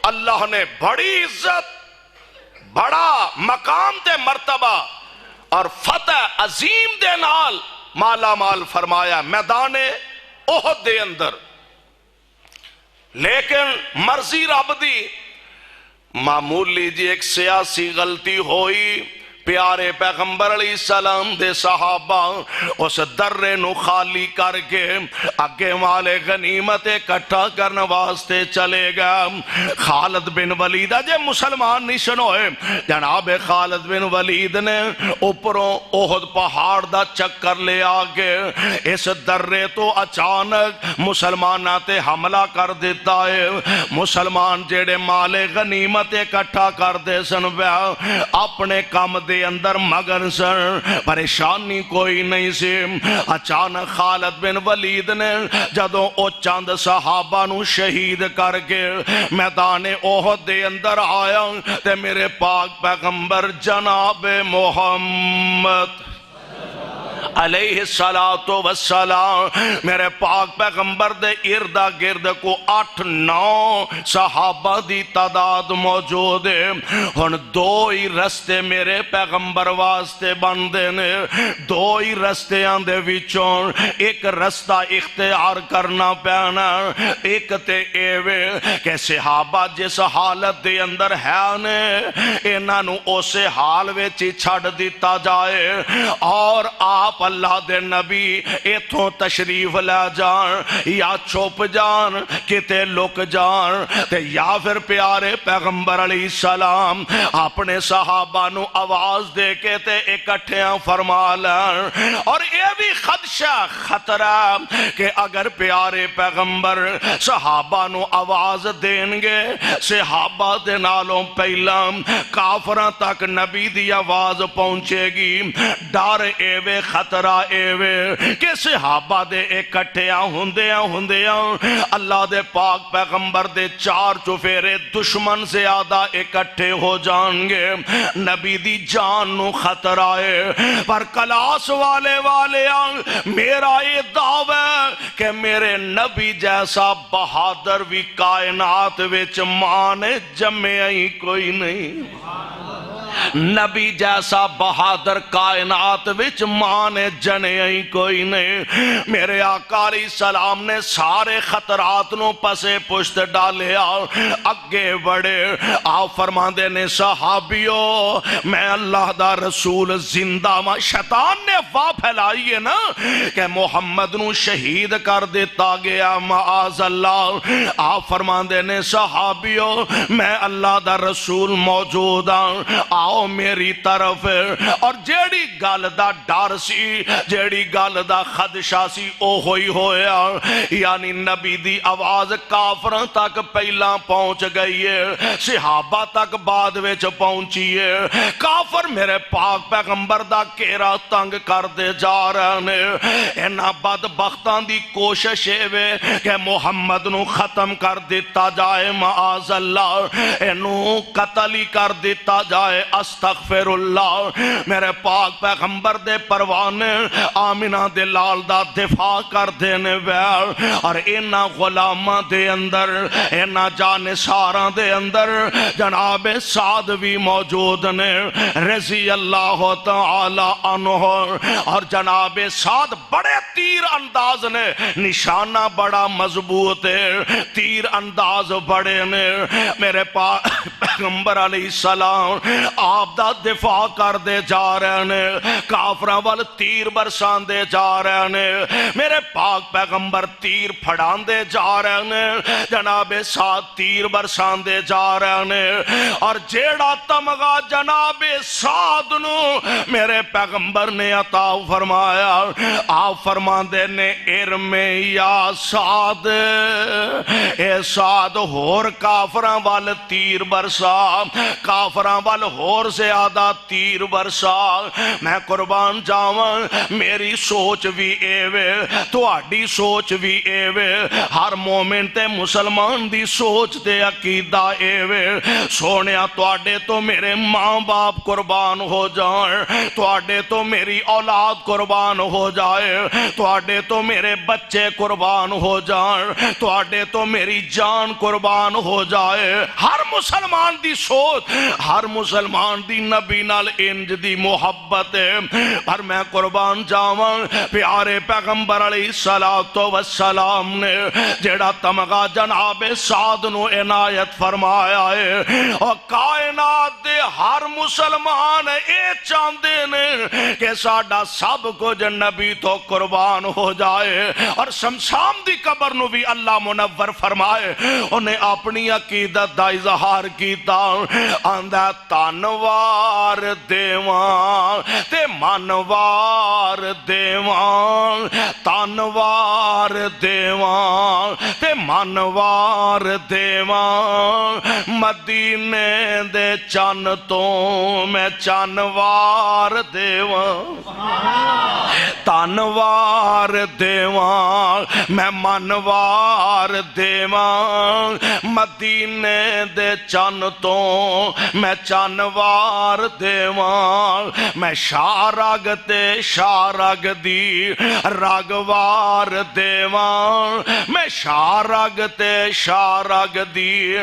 اللہ نے بڑی عزت بڑا مقام تے مرتبہ اور فتح عظیم دے نال مالا مال فرمایا میدان احد دے اندر لیکن مرضی رب دی معمولی جی ایک سیاسی غلطی ہوئی پیارے پیغمبر علیہ السلام دے صحابہ اس درے نو خالی کر کے اگے والے غنیمت اکٹھا کرنے واسطے چلے گا خالد بن ولید جے مسلمان نشن ہوئے جناب خالد بن ولید نے اوپروں احد پہاڑ دا چکر لے آگے اس درے تو اچانک مسلمانہ تے حملہ کر دیتا ہے مسلمان جیڑے مال غنیمت اکٹھا کر دے سن بیا اپنے کام دے اندر مگر سر پریشانی کوئی نہیں سی اچانک خالد بن ولید نے جدوں او چند صحابہ نو شہید کر کے میدان احد دے اندر آیا تے میرے پاک پیغمبر جناب محمد علیہ السلام میرے پاک پیغمبر دے اردہ گرد کو 8-9 صحابہ دی تعداد موجود ہے ہن دو ہی رستے میرے پیغمبر واسطے بندے نے دو ہی رستے آندے وچوں ایک رستہ اختیار کرنا پینا ایک تے ایوے کہ صحابہ جس حالت دے اندر ہے نے انہاں نو اسے حال وچ چھڑ دیتا جائے اور آپ اللہ دے نبی ایتھوں تشریف لے جان یا چھپ جان کتے لک جان تے یا پھر پیارے پیغمبر علیہ السلام اپنے صحابہ نو آواز دے کے تے اکٹھیاں فرما لیں اور یہ بھی خدشہ خطرہ کہ اگر پیارے پیغمبر صحابہ نو آواز دیں گے صحابہ دے نالوں پہلا کافراں تک نبی دی آواز پہنچے گی ڈر ایوے خطرہ ایوے کہ صحابہ دے اکٹھیاں ہوندیاں اللہ دے پاک پیغمبر دے 4 چفیرے دشمن زیادہ اکٹھے ہو جان گے نبی دی جان نو خطرہ ہے پر کلاس والے میرا یہ دعویٰ کہ میرے نبی جیسا بہادر بھی کائنات وچ ماں نے جمعہ ہی کوئی نہیں نبی جیسا بہادر کائنات وچ ماں نے جنے ہی کوئی نہیں میرے آقا علیہ السلام نے سارے خطرات نو پسے پشت ڈالے اگے بڑھے آپ فرماندے نے صحابیوں میں اللہ دا رسول زندہ ماں شیطان نے افواہ پھیلائی ہے نا کہ محمد نو شہید کر دیتا گیا معاذ اللہ آپ فرماندے نے صحابیوں میں اللہ دا رسول موجود ہوں آؤ میری طرف. اور جیڑی گل دا ڈر سی, جیڑی گل دا خدشہ سی, او ہوئی ہویا. یعنی نبی دی آواز کافراں تک پہلا پہنچ گئی ہے, صحابہ تک بعد وچ پہنچی ہے. کافر میرے پاک پیغمبر دا کیرا تنگ کر دے جا رہے نے. انہاں بدبختاں دی کوشش ہے کہ محمد نو ختم کر دیتا جائے, معاذ اللہ انہوں قتل ہی کر دیتا جائے, استغفر اللہ. میرے پاک پیغمبر دے پروانے آمینہ دے لال دا دفاع کر دینے ویل. اور انہاں غلامہ دے اندر, انہاں جانساراں دے اندر جناب سعد بھی موجود نے رضی اللہ تعالی عنہ. اور جناب سعد بڑے تیر انداز نے, نشانہ بڑا مضبوط ہے, تیر انداز بڑے نے. میرے پاک پیغمبر علیہ السلام آپ دا دفاع کر دے جا رہے نے, کافراں وال تیر برسان دے جا رہے نے. میرے پاک پیغمبر تیر پھڑان دے جا رہے نے, جناب سعد تیر برسان دے جا رہے نے. اور جیڑا تمغہ جناب سعد نو میرے پیغمبر نے عطا فرمایا, آپ فرماندے نے ارمے یا سعد, اے سعد ہور کافراں وال تیر برسا, کافراں وال ہور زیادہ تیر برسا. میں قربان جاواں, میری سوچ بھی ایوے, تہاڈی سوچ بھی ایوے, ہر مومن تے مسلمان دی سوچ تے عقیدہ ایوے. سونیا تہاڈے تو میرے ماں باپ قربان ہو جائیں, تہاڈے تو میری اولاد قربان ہو جائے, تہاڈے تو میرے بچے قربان ہو جائیں, تہاڈے تو میری جان قربان ہو جائے. ہر مسلمان دی سوچ, ہر مسلمان دی نبی نال انج دی محبت ہے. پر میں قربان جاواں, پیارے پیغمبر علیہ السلام نے جیڑا تمغہ جناب سعد نو عنایت فرمایا ہے, اور کائنات دے ہر مسلمان اے چاندے نے کہ ساڈا سب کچھ نبی تو قربان ہو جائے. اور شمشام دی قبر نو بھی اللہ منور فرمائے. انہیں اپنی عقیدت دا اظہار کیتا, آندہ تانوار دیوان تے منوار دیوان, تانوار دیوان تے منوار دیوان, مدینے دے چن تو میں چنوار دیوان, تانوار دیوان میں منوار دیوان, مدینے دے چن تو میں چنوار دیوان. میں شارگ تے شارگ دی رگوار دیوان, میں شارگ تے شارگ دی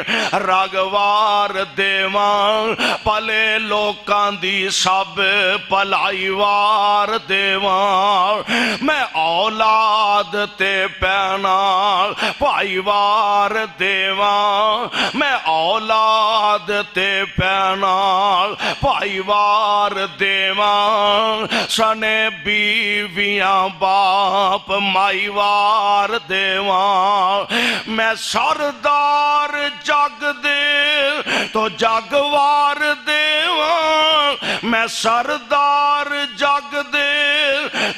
رگوار دیوان, پلے لوکاں دی سب پلائی وار دیوان. میں اولاد تے پینال پائی وار دیوان, میں اولاد تے پینال پائی وار دیوان, سنے بیویاں باپ مائی وار دیوان. میں سردار جگ دے تو جگوار دیوان, میں سردار جگ دے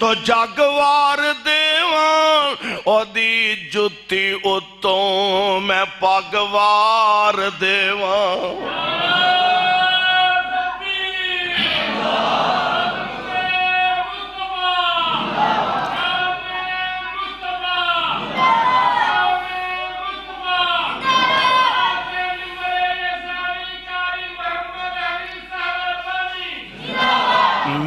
تو جگوار دیوان, او دی جتی اتوں میں پگوار دیوان.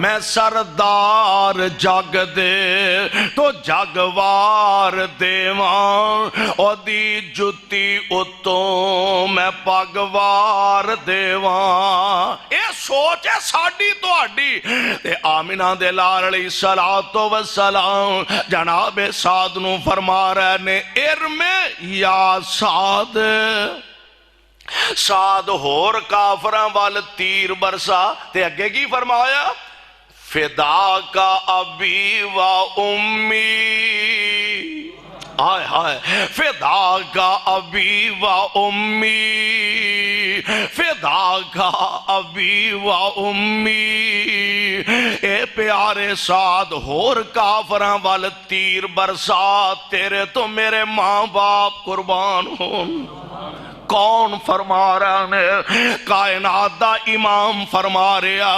میں سردار جگ دے تو جگوار دیوان, او دی جتی اتوں میں پگوار دیوان. اے سوچ ہے ساڑی تو آڈی. تے آمینہ دے لال علیہ السلام جناب سعد نو فرما رہے نے ارمے یا سعد, سعد ہور کافراں وال تیر برسا. تے اگے کی فرمایا, فدا کا ابی و امی, آئے ہائے فدا کا ابی و امی، فدا کا ابی و امی، اے پیارے سعد ہور کافراں وال تیر برسات، تیرے تو میرے ماں باپ قربان ہون۔ کون فرما رہا نے؟ کائنات دا امام فرما رہا،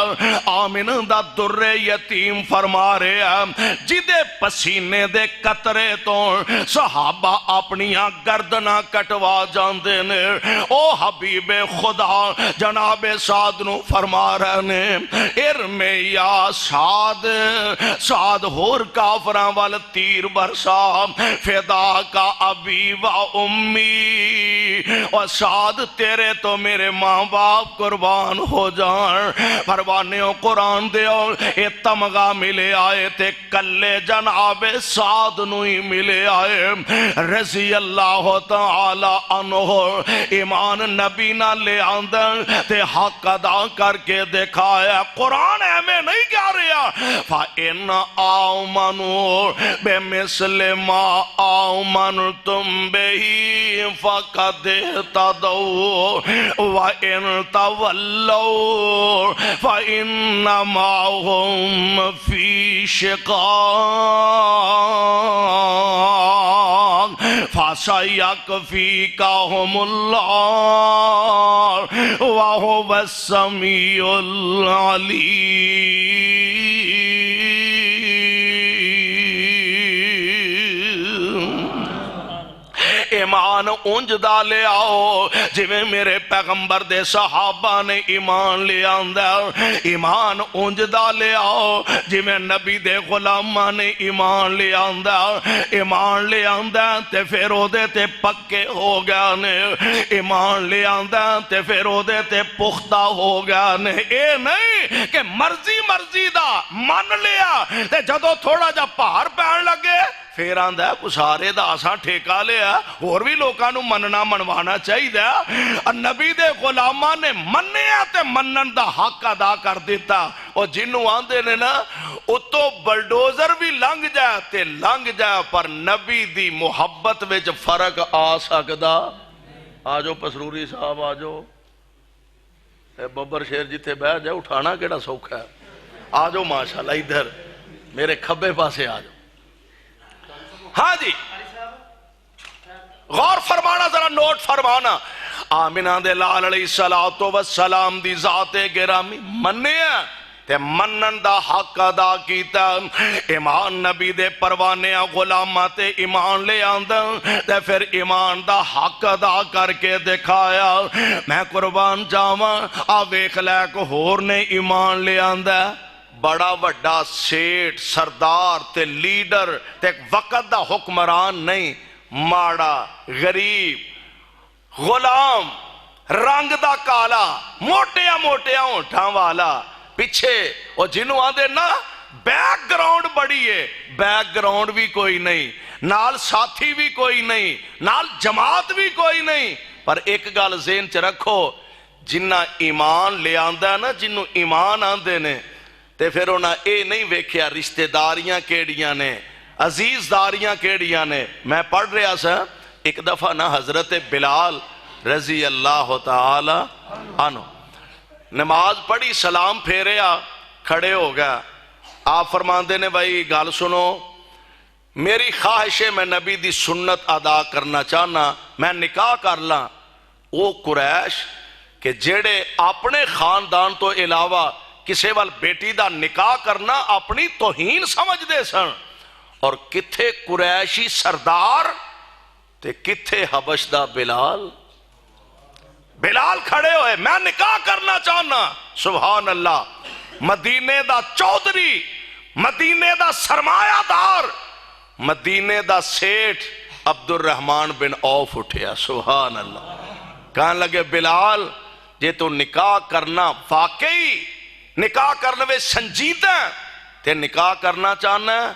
آمن دا در یتیم فرما رہا، جدے پسینے دے قطرے تو صحابہ اپنیاں گردناں کٹوا جاندے نے، او حبیب خدا جناب سعد نو فرما رہا نے، ارمے یا سعد، سعد ہور کافراں وال تیر برسا، فدا کا ابی و امی، اور سعد تیرے تو میرے ماں باپ قربان ہو جان۔ پروانیوں قرآن دیو، اے تمغہ ملے آئے تے کلے جناب سعد نوی ملے آئے رضی اللہ تعالی عنہ۔ ایمان نبی نہ لے آندن تے حق ادا کر کے دکھایا۔ قرآن ہمیں نہیں کہہ رہا فَإِنْ آمَنُوا بِمِثْلِ مَا آمَنْتُمْ بِهِ فَقَدْ اهْتَدَوْا وَإِنْ تَوَلَّوْا فَإِنَّمَا هُمْ فِي شِقَاقٍ فَسَيَكْفِيكَهُمُ اللَّهُ وَهُوَ السَّمِيعُ الْعَلِيمُ۔ ایمان اونج دا لے آؤ جی میں میرے پیغمبر دے صحابہ نے ایمان لے آندہ، ایمان اونج دا لے آؤ جی میں نبی دے غلامہ نے ایمان لے آندہ، ایمان لے آندہ تے پھر او دے تے پکے ہو گیا نے، ایمان لے آندہ تے پھر او دے تے پختہ ہو گیا نے۔ اے نہیں کہ مرضی دا من لیا تے جدو تھوڑا جا پہار پہن لگے پھر آندہ ہے کسارے دا آساں ٹھیکا لیا، اور بھی لوگاں نو مننا منوانا چاہی دا۔ نبی دے غلاماں نے منیا تے منن دا حق ادا کر دیتا، اور جنہوں آندے نے نا اتو بلڈوزر بھی لنگ جائے تے لنگ جائے، پر نبی دی محبت وچ فرق آ سکدا۔ آجو پسروری صاحب آجو، اے ببر شیر جیتے بیٹھ جائے اٹھانا کیڑا سوکھا ہے، آجو ماشاءاللہ ادھر میرے کھبے پاسے آجو۔ ہاں جی غور فرمانا، ذرا نوٹ فرمانا، آمینہ دے لال علیہ السلام دی ذات گرامی منیا تے منن دا حق ادا کیتا۔ ایمان نبی دے پروانے غلامہ تے ایمان لے آندہ تے پھر ایمان دا حق ادا کر کے دکھایا۔ میں قربان جاواں ویکھ لے کو ہور نے ایمان لے آندہ، بڑا وڈا سیٹ سردار تے لیڈر تے وقت دا حکمران نہیں، ماڑا غریب غلام رنگ دا کالا موٹیا ہونٹاں والا پیچھے، اور جنہوں آدھے نا بیک گراؤنڈ بڑی ہے، بیک گراؤنڈ بھی کوئی نہیں، نال ساتھی بھی کوئی نہیں، نال جماعت بھی کوئی نہیں، پر ایک گل ذہن چ رکھو، جنہ ایمان لے آندہ نا، جنہوں ایمان آندے نے تے پھر انہاں اے نہیں ویکھیا رشتہ داریاں کیڑیاں نے، عزیز داریاں کیڑیاں نے۔ میں پڑھ رہا سا ایک دفعہ نا حضرت بلال رضی اللہ تعالی عنہ نماز پڑھی، سلام پھیریا، کھڑے ہو گیا، آپ فرماندے نے بھائی گال سنو، میری خواہش ہے میں نبی دی سنت ادا کرنا چاہنا، میں نکاح کر لاں۔ وہ قریش کہ جیڑے اپنے خاندان تو علاوہ کسے وال بیٹی دا نکاح کرنا اپنی توہین سمجھ دے سن، اور کتھے قریشی سردار تے کتھے حبش دا بلال کھڑے ہوئے، میں نکاح کرنا چاہنا، سبحان اللہ، مدینے دا چودھری، مدینے دا سرمایہ دار، مدینے دا سیٹھ عبد الرحمن بن عوف اٹھیا، سبحان اللہ، کہنے لگے بلال جے تو نکاح کرنا واقعی نکاح کرنے میں سنجیدہ تے نکاح کرنا چاہنا ہے،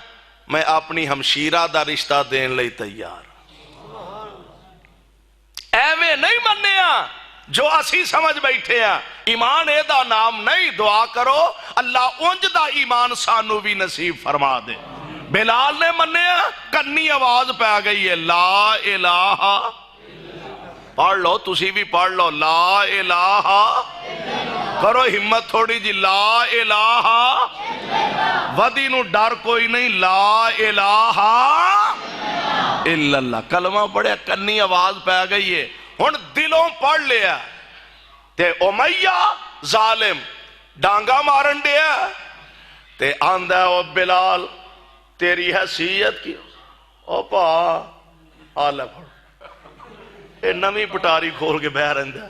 میں اپنی ہمشیرہ دا رشتہ دین لئی تیار، ایویں نہیں منیا جو اسی سمجھ بیٹھے ہیں۔ ایمان اے دا نام نہیں، دعا کرو اللہ اونج دا ایمان سانو بھی نصیب فرما دے۔ بلال نے منیا، کنی آواز پہ گئی ہے لا الہ، پڑھ لو تسی بھی پڑھ لو لا الہ، کرو ہمت تھوڑی جی لا الہ، ودی نو ڈر کوئی نہیں، لا الہ الا اللہ، کلمہ پڑھیا کنی آواز پہ گئی ہے، ہن دلوں پڑھ لیا تے امیہ ظالم ڈانگا مارن دیا تے آندہ او بلال تیری حیثیت کی او پا آلہ پڑھ، اے نمی پٹاری کھول کے بہ رہندہ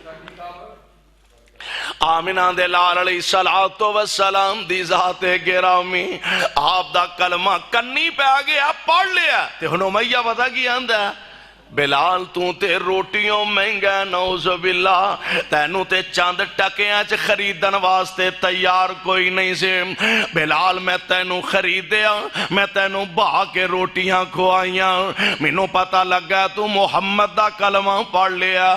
آمینہ دے لال علیہ السلام دی ذات گرامی آپ دا کلمہ کنی پہ آگے آپ پڑھ لیا تے ہن امیہ پتہ کی آندہ ہے بلال تو تے روٹیوں مہنگا نعوذ باللہ، تینوں تے چاند ٹکیاں چ خریدن واسطے تیار کوئی نہیں سے، بلال میں تینوں خریدیا، میں تینوں بہا کے روٹیاں کھوائیاں، مینوں پتہ لگا تو محمد دا کلمہ پڑھ لیا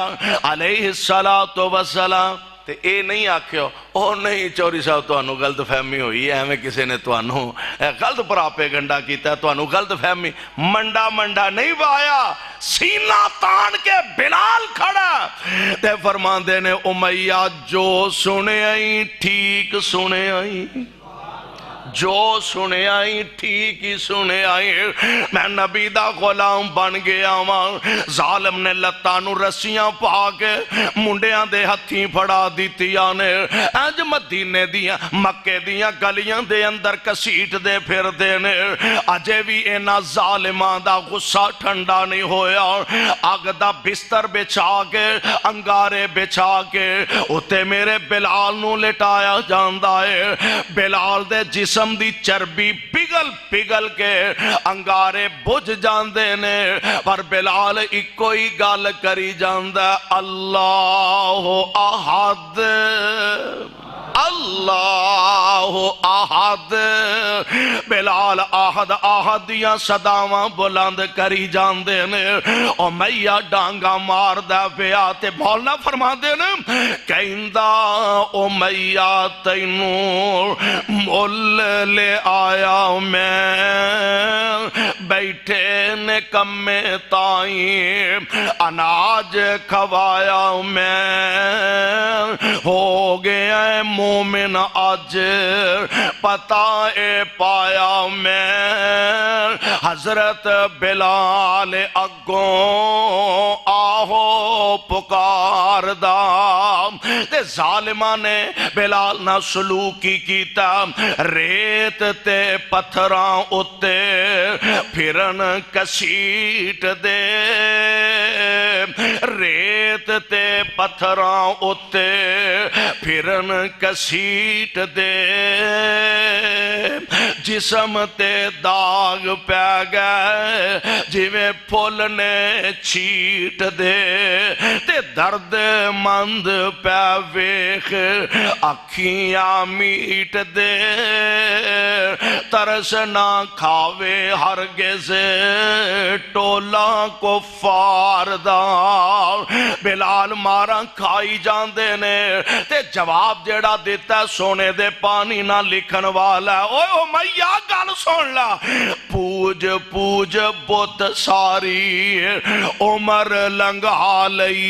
علیہ السلام، تے اے نہیں آکھیو او نہیں چوری صاحب توانو غلط فہمی ہوئی ہے، ہمیں کسی نے توانو غلط پراپے گنڈا کیتا ہے، توانو غلط فہمی، منڈا نہیں بایا، سینہ تان کے بلال کھڑا تے فرماندے نے امیہ جو سنے آئی ٹھیک سنے آئی، جو سنے آئی ٹھیک ہی سنے آئی، میں نبی دا غلام بن گیا ہوں، ظالم نے لتانو رسیاں پا کے منڈیاں دے ہتھیں پھڑا دیتیاں نے، اج مدینے دیاں مکے دیاں گلیاں دے اندر کسیٹ دے پھر دینے، اجے بھی اینا ظالمان دا غصہ ٹھنڈا نہیں ہویا، آگ دا بستر بچھا کے انگارے بچھا کے اتے میرے بلال نو لٹایا جاندہ ہے، بلال دے جسم دی چربی پگل کے انگارے بجھ جاندے نے، پر بلال ایک ہی گل کری جاندہ اللہ احد اللہ احد، بلال احد یا صداواں بلند کری جاندے نے، امیہ ڈانگا مار دا پیا تے بولنا فرما دے نے کہندہ امیہ تینوں مول لے آیا میں، بیٹھے نکمے تائیں اناج کھوایا میں، ہو گیا مومن آج پتہ پایا میں، حضرت بلال اگوں آہو پکار دا، تے ظالمہ نے بلال نہ سلوکی کیتا، ریت تے پتھراں اتے پھرن کسیٹ دے، ریت تے پتھراں اتے پھرن کسیٹ دے، جسم تے داغ پہ گئے جویں پھول نے چھیٹ دے، تے درد مند پہ ویخ اکھیاں میٹ دے، ترس نہ کھاوے ہرگز ٹولا کو فاردہ، بلال مارا کھائی جاندے نے، تے جواب جیڑا دیتا ہے سونے دے پانی نہ لکھن والا ہے، اوہ امیہ گل سن لا، پوج پوج بت ساری عمر لنگھا لئی،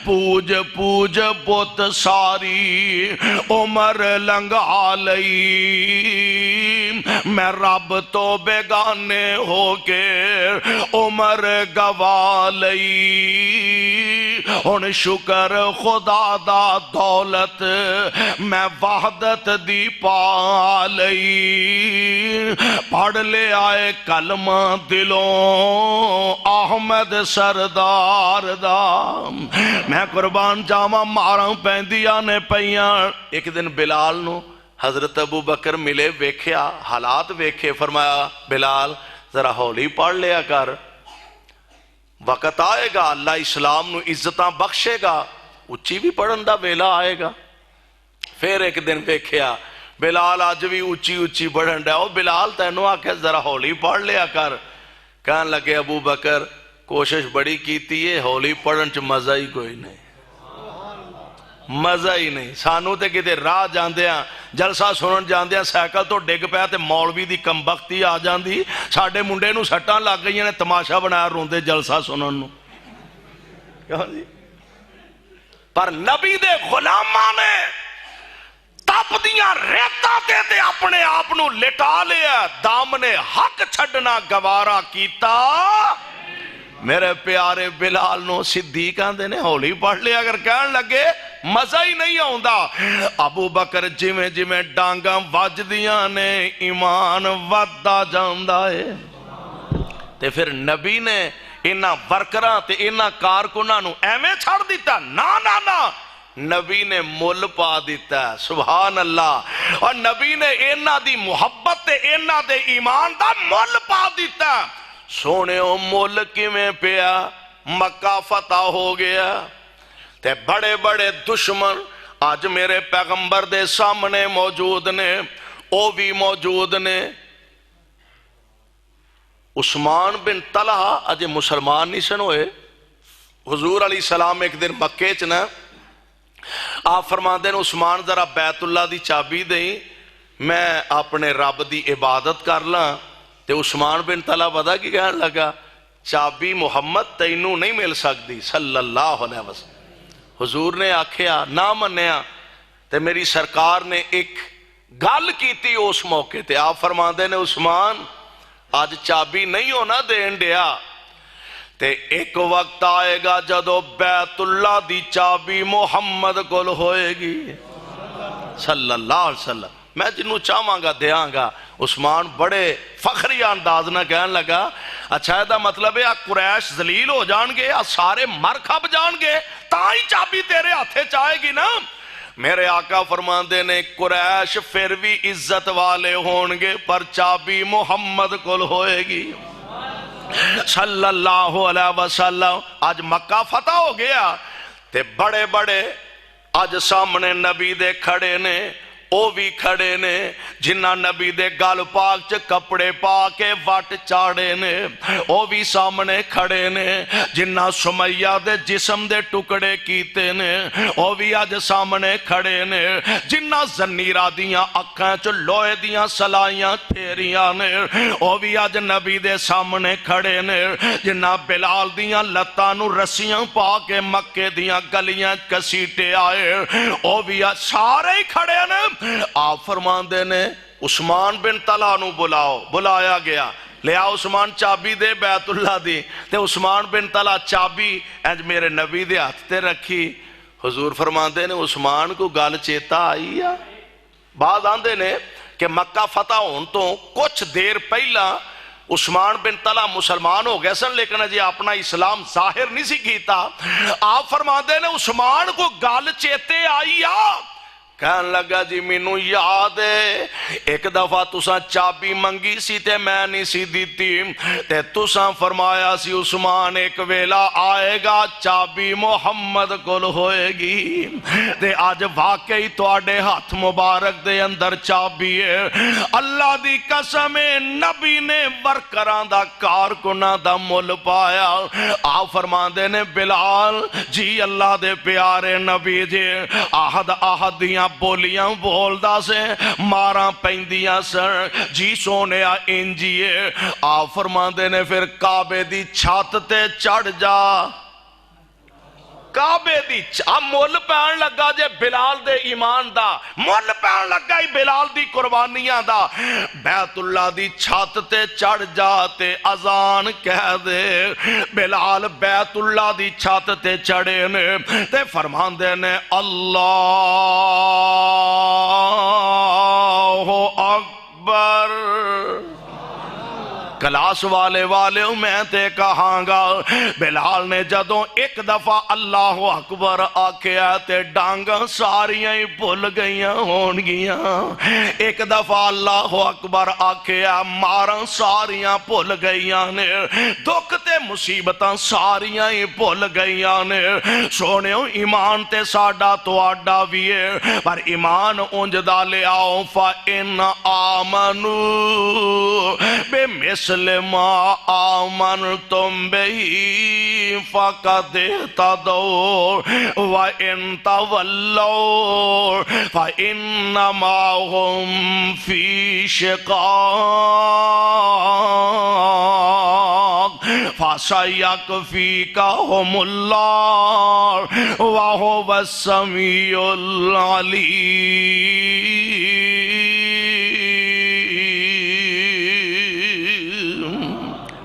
پوج پوج بت ساری عمر لنگھا لئی، میں رب تو بیگانے ہو کے عمر گوا لئی، ہن شکر خدا دا دولت میں وحدت دی پا لئی، پڑھ لے آئے کلمہ دلوں احمد سردار دا، میں قربان جاواں ماراں پیندیاں نے پیاں، ایک دن بلال نو حضرت ابو بکر ملے، ویکھیا حالات ویکھے، فرمایا بلال ذرا ہولی پڑھ لیا کر، وقت آئے گا اللہ اسلام نو عزتاں بخشے گا، اچھی بھی پڑھن دا ویلا آئے گا۔ پھر ایک دن ویکھیا بلال آج بھی اچھی پڑھن دا، او بلال تینوں آکھے ذرا ہولی پڑھ لیا کر، کہن لگے ابو بکر کوشش بڑی کیتی ہے، ہولی پڑھن چ مزہ ہی کوئی نہیں، مزہ ہی نہیں، سانو تے کتے راہ جاندے ہیں جلسہ سنن جاندیاں سائیکل تو ڈگ پیا تے مولوی دی کمبختی آ جاندی ساڈے منڈے نو سٹاں لگ گئیاں نے تماشا بنایا روندے جلسہ سنن نو کیوں جی پر نبی دے غلاماں نے تپ دیاں ریتاں تے اپنے آپ نو لٹا لیا دامن حق چھڈنا گوارا کیتا میرے پیارے بلال نو صدیق آندے نے ہولی پڑھ لیا اگر کہن لگے مزہ ہی نہیں آؤندا ابو بکر جویں جویں ڈانگاں وجدیاں نے ایمان ودا جاندا ہے تے پھر نبی نے انہاں ورکراں تے انہاں کارکناں نو ایویں چھڑ دیتا نا نا نا نبی نے مول پا دیتا ہے سبحان اللہ اور نبی نے انہاں دی محبت تے انہاں دے ایمان دا مول پا دیتا ہے سونے مول کیویں پیا مکہ فتح ہو گیا تے بڑے بڑے دشمن آج میرے پیغمبر دے سامنے موجود نے او بھی موجود نے عثمان بن طلحہ اج مسلمان نہیں سن ہوئے حضور علیہ السلام ایک دن مکے چ نا آپ فرماندے نے عثمان ذرا بیت اللہ دی چابی دیں میں اپنے رب دی عبادت کر لاں تے عثمان بن طلحہ پتہ کی کہنے لگا چابی محمد تینوں نہیں مل سکتی صلی اللہ علیہ وسلم حضور نے آکھیا نہ منیا تے میری سرکار نے ایک گل کیتی اس موقع تے آپ فرماندے نے عثمان آج چابی نہیں ہونا دین دیا تے ایک وقت آئے گا جدو بیت اللہ دی چابی محمد کول ہوئے گی صلی اللہ علیہ وسلم میں جنہوں چاہواں گا دیاں گا عثمان بڑے فخری انداز نہ کہنے لگا اچھا ایدہ مطلب ہے قریش ذلیل ہو جان گے سارے مر کھپ جان گے تاہی چابی تیرے ہاتھے چاہے گی نا میرے آقا فرماندے نے قریش پھر بھی عزت والے ہونگے پر چابی محمد کول ہوئے گی صلی اللہ علیہ وسلم آج مکہ فتح ہو گیا تے بڑے بڑے آج سامنے نبی دے کھڑے نے او بھی کھڑے نے جنہ نبی دے گل پاک چ کپڑے پا کے وٹ چاڑے نے او بھی سامنے کھڑے نے جنہ سمیہ دے جسم دے ٹکڑے کیتے نے او بھی آج سامنے کھڑے نے جنہ زنیرہ دیاں اکھاں چ لوہے دیاں سلائیاں پھیریاں نے او بھی آج نبی دے سامنے کھڑے نے جنہ بلال دیاں لتاں نو رسیاں پا کے مکے دیاں گلیاں کسیٹے آئے او بھی آج سارے ہی کھڑے نے آپ فرماندے نے عثمان بن طلحہ نو بلاؤ بلایا گیا لیا عثمان چابی دے بیت اللہ دی تے عثمان بن طلحہ چابی انج میرے نبی دے ہاتھ تے رکھی حضور فرماندے نے عثمان کو گل چیتا آئی ہے بعد آندے نے کہ مکہ فتح ہون تو کچھ دیر پہلا عثمان بن طلحہ مسلمان ہو گئے سن لیکن جی اپنا اسلام ظاہر نہیں سی کیتا آپ فرماندے نے عثمان کو گل چیتے آئی ہے کہنے لگا جی مینوں یاد ہے ایک دفعہ تساں چابی منگی سی تے میں نہیں سی دیتی تے تساں فرمایا سی عثمان ایک ویلا آئے گا چابی محمد کول ہوئے گی تے آج واقعی تواڈے ہاتھ مبارک دے اندر چابی ہے اللہ دی قسم نبی نے ورکران دا کارکناں دا مول پایا آپ فرماندے نے بلال جی اللہ دے پیارے نبی جی آہد آہد دیاں بولیاں بولدا سے ماراں پیندیاں سر جی سونیا انجیے آپ فرماندے نے پھر کعبے دی چھت تے چڑھ جا کعبے دی مول پہن لگا جے بلال دے ایمان دا مول پہن لگا ہی بلال دی قربانیاں دا بیت اللہ دی چھت تے چڑھ جا تے اذان کہہ دے بلال بیت اللہ دی چھت تے چڑھے نے تے فرماندے نے اللہ اکبر کلاس والے میں تے کہاں گا بلال نے جدوں ایک دفعہ اللہ اکبر آکھیا تے ڈانگاں ساریاں ہی بھول گئیاں ہون گیاں ایک دفعہ اللہ اکبر آکھیا ماراں ساریاں بھول گئیاں نے دکھ تے مصیبتاں ساریاں ہی بھول گئیاں نے سونیو ایمان تے ساڈا تواڈا بھی ہے پر ایمان اونج دا لے آؤ فَإِنْ آمَنُوا بِمِثْلِ مَا آمَنْتُمْ بِهِ فَقَدْ اهْتَدَوْا وَإِنْ تَوَلَّوْا فَإِنَّمَا هُمْ فِي شِقَاقٍ فَسَيَكْفِيكَهُمُ اللَّهُ وَهُوَ السَّمِيعُ الْعَلِيمُ۔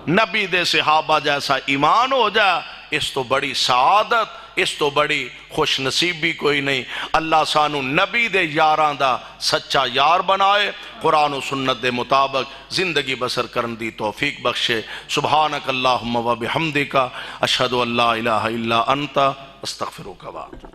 نبی دے صحابہ جیسا ایمان ہو جائے اس تو بڑی سعادت اس تو بڑی خوش نصیبی کوئی نہیں۔ اللہ سانو نبی دے یاراں دا سچا یار بنائے، قرآن و سنت دے مطابق زندگی بسر کرن دی توفیق بخشے۔ سبحانک اللہم و بحمدک اشہدو ان لا الہ الا انت استغفرک و اتوب